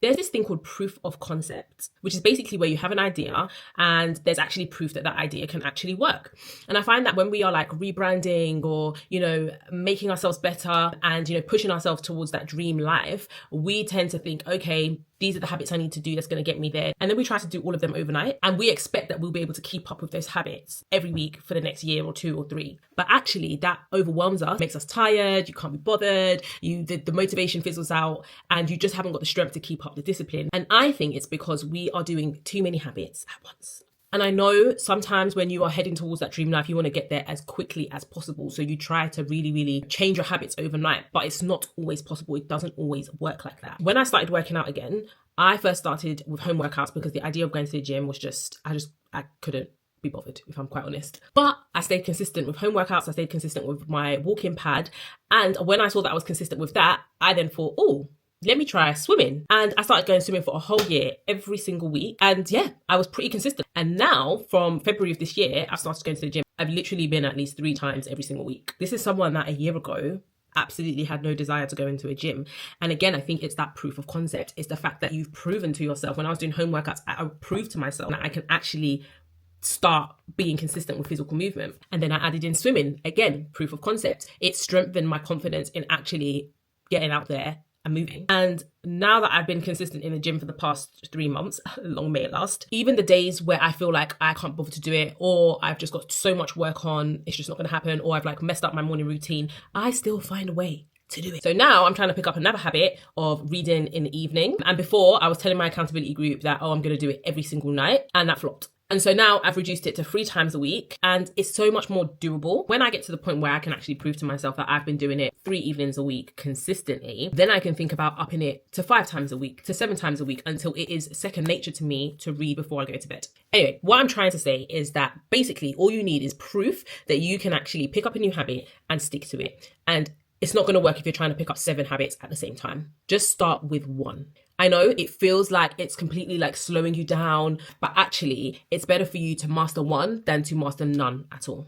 There's this thing called proof of concept, which is basically where you have an idea and there's actually proof that that idea can actually work. And I find that when we are like rebranding or, making ourselves better and, pushing ourselves towards that dream life, we tend to think, okay, these are the habits I need to do that's going to get me there. And then we try to do all of them overnight and we expect that we'll be able to keep up with those habits every week for the next year or 2 or 3. But actually that overwhelms us, makes us tired, you can't be bothered, the motivation fizzles out and you just haven't got the strength to keep up the discipline. And I think it's because we are doing too many habits at once. And I know sometimes when you are heading towards that dream life, you want to get there as quickly as possible. So you try to really, really change your habits overnight, but it's not always possible. It doesn't always work like that. When I started working out again, I first started with home workouts because the idea of going to the gym was I couldn't be bothered, if I'm quite honest. But I stayed consistent with home workouts. I stayed consistent with my walking pad. And when I saw that I was consistent with that, I then thought, oh, let me try swimming. And I started going swimming for a whole year, every single week. And yeah, I was pretty consistent. And now from February of this year, I've started going to the gym. I've literally been at least 3 times every single week. This is someone that a year ago absolutely had no desire to go into a gym. And again, I think it's that proof of concept. It's the fact that you've proven to yourself. When I was doing home workouts, I proved to myself that I can actually start being consistent with physical movement. And then I added in swimming. Again, proof of concept. It strengthened my confidence in actually getting out there and moving. And now that I've been consistent in the gym for the past 3 months, long may it last, even the days where I feel like I can't bother to do it, or I've just got so much work on, it's just not going to happen, or I've like messed up my morning routine, I still find a way to do it. So now I'm trying to pick up another habit of reading in the evening. And before I was telling my accountability group that, I'm going to do it every single night, and that flopped. And so now I've reduced it to 3 times a week and it's so much more doable. When I get to the point where I can actually prove to myself that I've been doing it 3 evenings a week consistently, then I can think about upping it to 5 times a week, to 7 times a week, until it is second nature to me to read before I go to bed. Anyway, what I'm trying to say is that basically all you need is proof that you can actually pick up a new habit and stick to it. And it's not going to work if you're trying to pick up 7 habits at the same time. Just start with 1. I know it feels like it's completely like slowing you down, but actually it's better for you to master 1 than to master none at all.